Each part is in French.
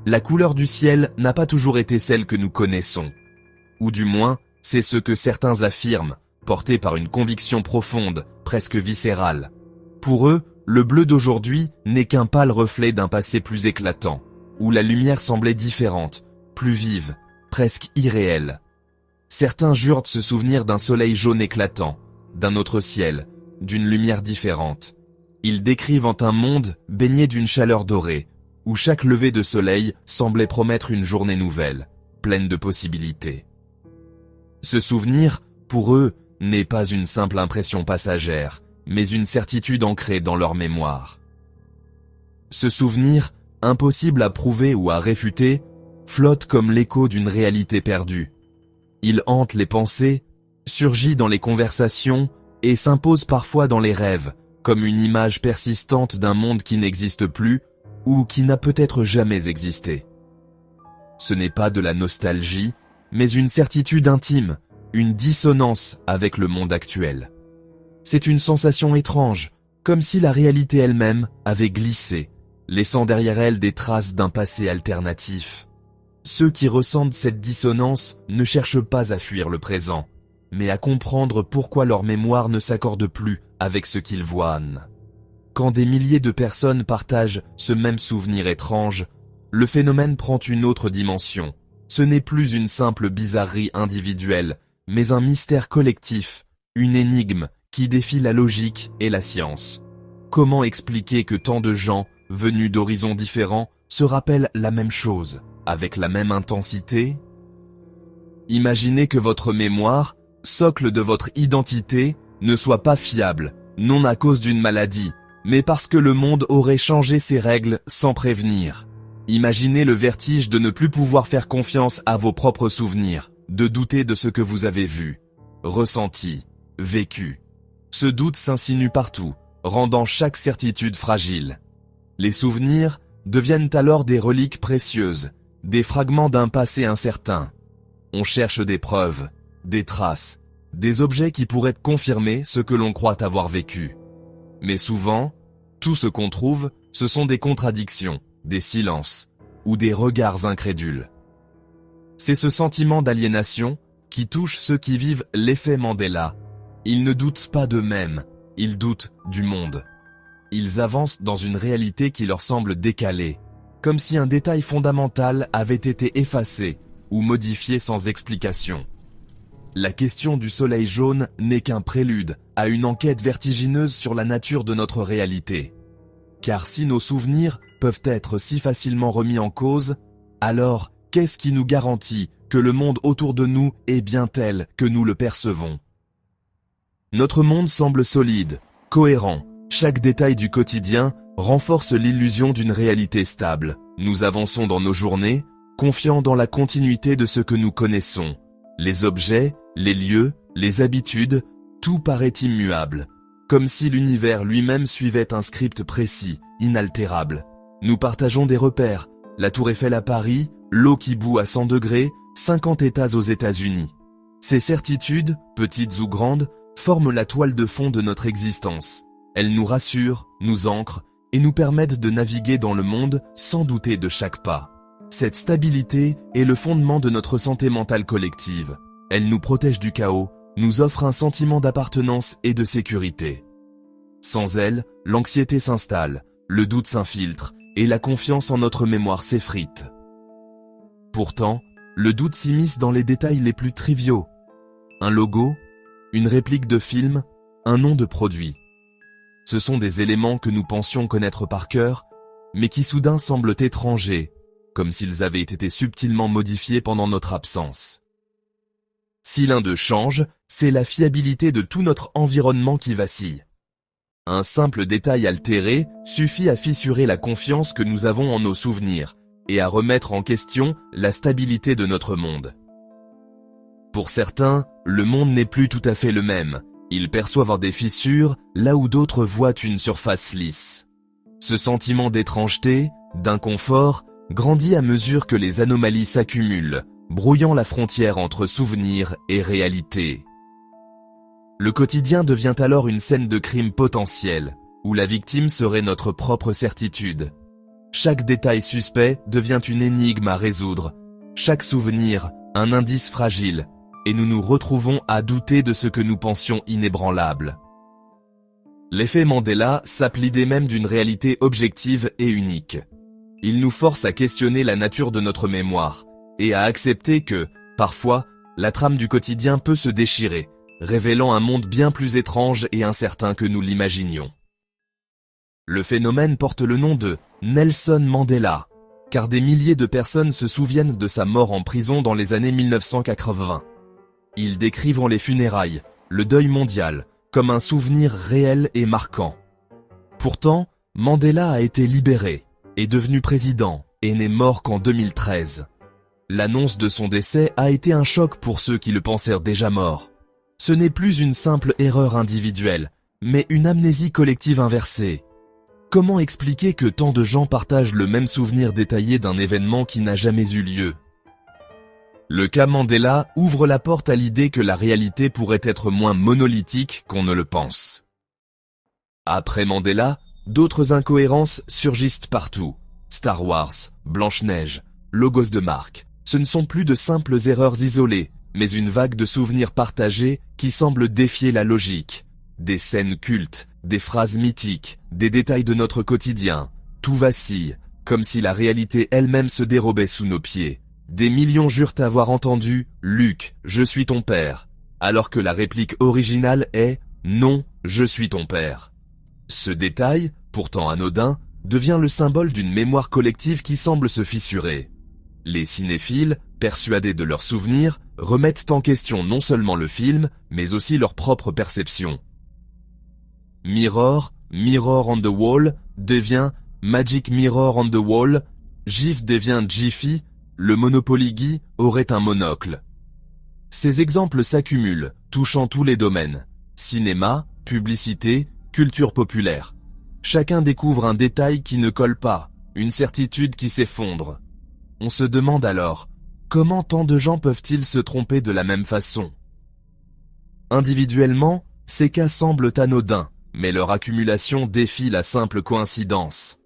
La couleur du ciel n'a pas toujours été celle que nous connaissons. Ou du moins, c'est ce que certains affirment, portés par une conviction profonde, presque viscérale. Pour eux, le bleu d'aujourd'hui n'est qu'un pâle reflet d'un passé plus éclatant, où la lumière semblait différente, plus vive, presque irréelle. Certains jurent de se souvenir d'un soleil jaune éclatant, d'un autre ciel, d'une lumière différente. Ils décrivent un monde baigné d'une chaleur dorée, où chaque lever de soleil semblait promettre une journée nouvelle, pleine de possibilités. Ce souvenir, pour eux, n'est pas une simple impression passagère, mais une certitude ancrée dans leur mémoire. Ce souvenir, impossible à prouver ou à réfuter, flotte comme l'écho d'une réalité perdue. Il hante les pensées, surgit dans les conversations et s'impose parfois dans les rêves, comme une image persistante d'un monde qui n'existe plus ou qui n'a peut-être jamais existé. Ce n'est pas de la nostalgie, mais une certitude intime, une dissonance avec le monde actuel. C'est une sensation étrange, comme si la réalité elle-même avait glissé, laissant derrière elle des traces d'un passé alternatif. Ceux qui ressentent cette dissonance ne cherchent pas à fuir le présent, mais à comprendre pourquoi leur mémoire ne s'accorde plus avec ce qu'ils voient. Quand des milliers de personnes partagent ce même souvenir étrange, le phénomène prend une autre dimension. Ce n'est plus une simple bizarrerie individuelle, mais un mystère collectif, une énigme qui défie la logique et la science. Comment expliquer que tant de gens, venus d'horizons différents, se rappellent la même chose, avec la même intensité? Imaginez que votre mémoire, socle de votre identité, ne soit pas fiable, non à cause d'une maladie, mais parce que le monde aurait changé ses règles sans prévenir. Imaginez le vertige de ne plus pouvoir faire confiance à vos propres souvenirs, de douter de ce que vous avez vu, ressenti, vécu. Ce doute s'insinue partout, rendant chaque certitude fragile. Les souvenirs deviennent alors des reliques précieuses, des fragments d'un passé incertain. On cherche des preuves, des traces, des objets qui pourraient confirmer ce que l'on croit avoir vécu. Mais souvent, tout ce qu'on trouve, ce sont des contradictions, des silences ou des regards incrédules. C'est ce sentiment d'aliénation qui touche ceux qui vivent l'effet Mandela. Ils ne doutent pas d'eux-mêmes, ils doutent du monde. Ils avancent dans une réalité qui leur semble décalée, comme si un détail fondamental avait été effacé ou modifié sans explication. La question du soleil jaune n'est qu'un prélude à une enquête vertigineuse sur la nature de notre réalité. Car si nos souvenirs peuvent être si facilement remis en cause, alors qu'est-ce qui nous garantit que le monde autour de nous est bien tel que nous le percevons? Notre monde semble solide, cohérent. Chaque détail du quotidien renforce l'illusion d'une réalité stable. Nous avançons dans nos journées, confiants dans la continuité de ce que nous connaissons. Les objets, les lieux, les habitudes, tout paraît immuable. Comme si l'univers lui-même suivait un script précis, inaltérable. Nous partageons des repères, la Tour Eiffel à Paris, l'eau qui bout à 100 degrés, 50 États aux États-Unis. Ces certitudes, petites ou grandes, forment la toile de fond de notre existence. Elles nous rassurent, nous ancrent et nous permettent de naviguer dans le monde sans douter de chaque pas. Cette stabilité est le fondement de notre santé mentale collective. Elle nous protège du chaos, nous offre un sentiment d'appartenance et de sécurité. Sans elle, l'anxiété s'installe, le doute s'infiltre et la confiance en notre mémoire s'effrite. Pourtant, le doute s'immisce dans les détails les plus triviaux. Un logo, une réplique de film, un nom de produit. Ce sont des éléments que nous pensions connaître par cœur, mais qui soudain semblent étrangers, comme s'ils avaient été subtilement modifiés pendant notre absence. Si l'un d'eux change, c'est la fiabilité de tout notre environnement qui vacille. Un simple détail altéré suffit à fissurer la confiance que nous avons en nos souvenirs et à remettre en question la stabilité de notre monde. Pour certains, le monde n'est plus tout à fait le même. Ils perçoivent des fissures là où d'autres voient une surface lisse. Ce sentiment d'étrangeté, d'inconfort, grandit à mesure que les anomalies s'accumulent, brouillant la frontière entre souvenir et réalité. Le quotidien devient alors une scène de crime potentiel, où la victime serait notre propre certitude. Chaque détail suspect devient une énigme à résoudre. Chaque souvenir, un indice fragile, et nous nous retrouvons à douter de ce que nous pensions inébranlable. L'effet Mandela sape l'idée même d'une réalité objective et unique. Il nous force à questionner la nature de notre mémoire, et à accepter que, parfois, la trame du quotidien peut se déchirer, révélant un monde bien plus étrange et incertain que nous l'imaginions. Le phénomène porte le nom de Nelson Mandela, car des milliers de personnes se souviennent de sa mort en prison dans les années 1980. Ils décrivent les funérailles, le deuil mondial, comme un souvenir réel et marquant. Pourtant, Mandela a été libéré, est devenu président et n'est mort qu'en 2013. L'annonce de son décès a été un choc pour ceux qui le pensèrent déjà mort. Ce n'est plus une simple erreur individuelle, mais une amnésie collective inversée. Comment expliquer que tant de gens partagent le même souvenir détaillé d'un événement qui n'a jamais eu lieu? Le cas Mandela ouvre la porte à l'idée que la réalité pourrait être moins monolithique qu'on ne le pense. Après Mandela, d'autres incohérences surgissent partout. Star Wars, Blanche-Neige, logos de marque. Ce ne sont plus de simples erreurs isolées, mais une vague de souvenirs partagés qui semblent défier la logique. Des scènes cultes, des phrases mythiques, des détails de notre quotidien. Tout vacille, comme si la réalité elle-même se dérobait sous nos pieds. Des millions jurent avoir entendu « Luc, je suis ton père », alors que la réplique originale est « Non, je suis ton père ». Ce détail, pourtant anodin, devient le symbole d'une mémoire collective qui semble se fissurer. Les cinéphiles, persuadés de leurs souvenirs, remettent en question non seulement le film, mais aussi leur propre perception. Mirror, Mirror on the Wall devient Magic Mirror on the Wall, GIF devient Jiffy, le Monopoly Guy aurait un monocle. Ces exemples s'accumulent, touchant tous les domaines. Cinéma, publicité, culture populaire. Chacun découvre un détail qui ne colle pas, une certitude qui s'effondre. On se demande alors, comment tant de gens peuvent-ils se tromper de la même façon? Individuellement, ces cas semblent anodins, mais leur accumulation défie la simple coïncidence.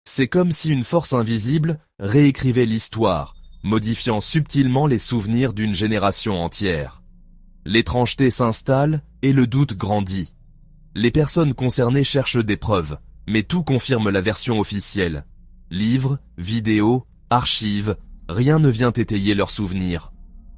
C'est comme si une force invisible réécrivait l'histoire, modifiant subtilement les souvenirs d'une génération entière. L'étrangeté s'installe et le doute grandit. Les personnes concernées cherchent des preuves, mais tout confirme la version officielle. Livres, vidéos, archives, rien ne vient étayer leurs souvenirs.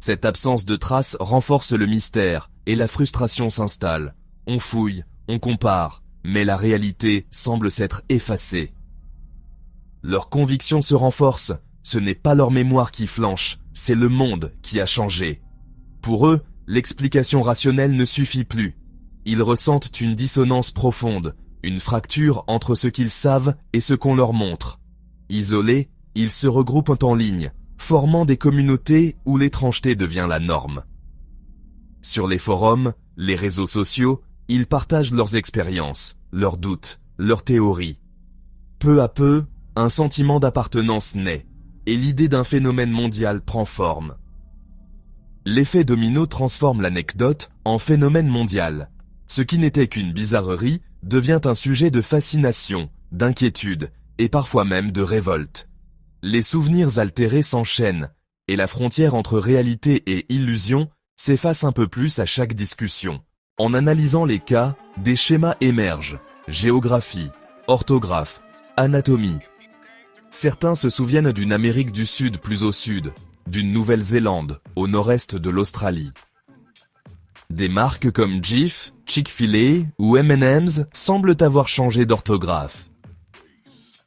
Cette absence de traces renforce le mystère et la frustration s'installe. On fouille, on compare, mais la réalité semble s'être effacée. Leurs convictions se renforcent, ce n'est pas leur mémoire qui flanche, c'est le monde qui a changé. Pour eux, l'explication rationnelle ne suffit plus. Ils ressentent une dissonance profonde, une fracture entre ce qu'ils savent et ce qu'on leur montre. Isolés, ils se regroupent en ligne, formant des communautés où l'étrangeté devient la norme. Sur les forums, les réseaux sociaux, ils partagent leurs expériences, leurs doutes, leurs théories. Peu à peu, un sentiment d'appartenance naît, et l'idée d'un phénomène mondial prend forme. L'effet domino transforme l'anecdote en phénomène mondial. Ce qui n'était qu'une bizarrerie devient un sujet de fascination, d'inquiétude, et parfois même de révolte. Les souvenirs altérés s'enchaînent, et la frontière entre réalité et illusion s'efface un peu plus à chaque discussion. En analysant les cas, des schémas émergent, géographie, orthographe, anatomie. Certains se souviennent d'une Amérique du Sud plus au sud, d'une Nouvelle-Zélande au nord-est de l'Australie. Des marques comme Jif, Chick-fil-A ou M&M's semblent avoir changé d'orthographe.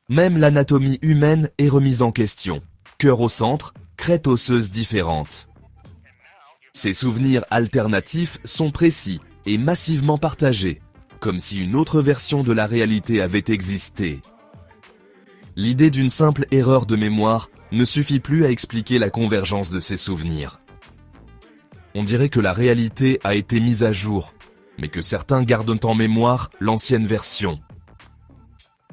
Même l'anatomie humaine est remise en question. Cœur au centre, crête osseuse différente. Ces souvenirs alternatifs sont précis et massivement partagés, comme si une autre version de la réalité avait existé. L'idée d'une simple erreur de mémoire ne suffit plus à expliquer la convergence de ces souvenirs. On dirait que la réalité a été mise à jour, mais que certains gardent en mémoire l'ancienne version.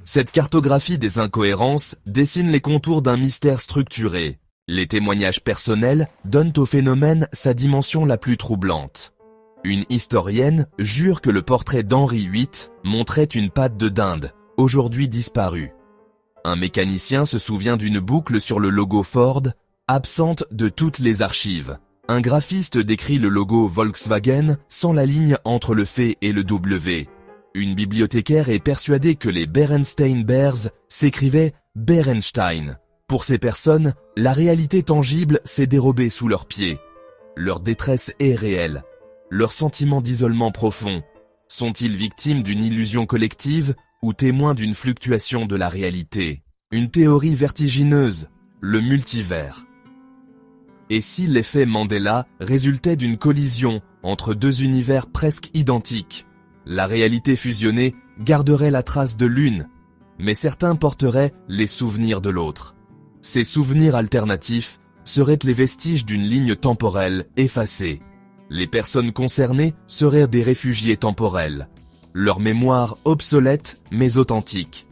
Cette cartographie des incohérences dessine les contours d'un mystère structuré. Les témoignages personnels donnent au phénomène sa dimension la plus troublante. Une historienne jure que le portrait d'Henri VIII montrait une patte de dinde, aujourd'hui disparue. Un mécanicien se souvient d'une boucle sur le logo Ford, absente de toutes les archives. Un graphiste décrit le logo Volkswagen sans la ligne entre le F et le W. Une bibliothécaire est persuadée que les Berenstain Bears s'écrivaient Berenstein. Pour ces personnes, la réalité tangible s'est dérobée sous leurs pieds. Leur détresse est réelle. Leur sentiment d'isolement profond. Sont-ils victimes d'une illusion collective ou témoins d'une fluctuation de la réalité? Une théorie vertigineuse, le multivers. Et si l'effet Mandela résultait d'une collision entre deux univers presque identiques? La réalité fusionnée garderait la trace de l'une, mais certains porteraient les souvenirs de l'autre. Ces souvenirs alternatifs seraient les vestiges d'une ligne temporelle effacée. Les personnes concernées seraient des réfugiés temporels. Leur mémoire obsolète mais authentique.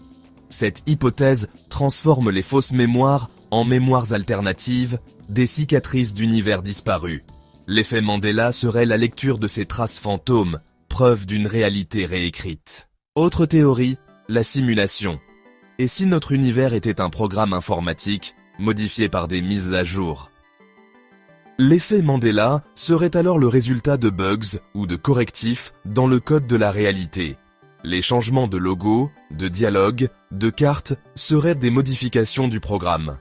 Cette hypothèse transforme les fausses mémoires en mémoires alternatives, des cicatrices d'univers disparus. L'effet Mandela serait la lecture de ces traces fantômes, preuve d'une réalité réécrite. Autre théorie, la simulation. Et si notre univers était un programme informatique, modifié par des mises à jour? L'effet Mandela serait alors le résultat de bugs ou de correctifs dans le code de la réalité. Les changements de logo, de dialogue, de cartes seraient des modifications du programme.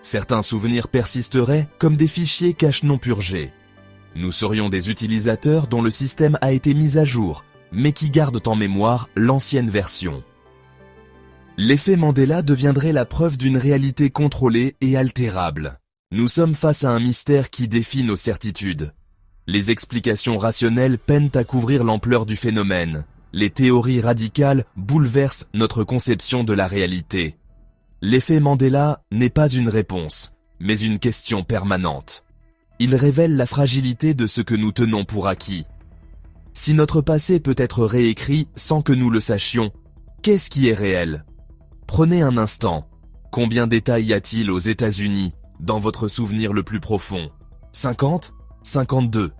Certains souvenirs persisteraient comme des fichiers cache non purgés. Nous serions des utilisateurs dont le système a été mis à jour, mais qui gardent en mémoire l'ancienne version. L'effet Mandela deviendrait la preuve d'une réalité contrôlée et altérable. Nous sommes face à un mystère qui défie nos certitudes. Les explications rationnelles peinent à couvrir l'ampleur du phénomène. Les théories radicales bouleversent notre conception de la réalité. L'effet Mandela n'est pas une réponse, mais une question permanente. Il révèle la fragilité de ce que nous tenons pour acquis. Si notre passé peut être réécrit sans que nous le sachions, qu'est-ce qui est réel? Prenez un instant. Combien d'États y a-t-il aux États-Unis, dans votre souvenir le plus profond? 50? 52?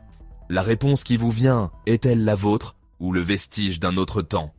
La réponse qui vous vient est-elle la vôtre ou le vestige d'un autre temps?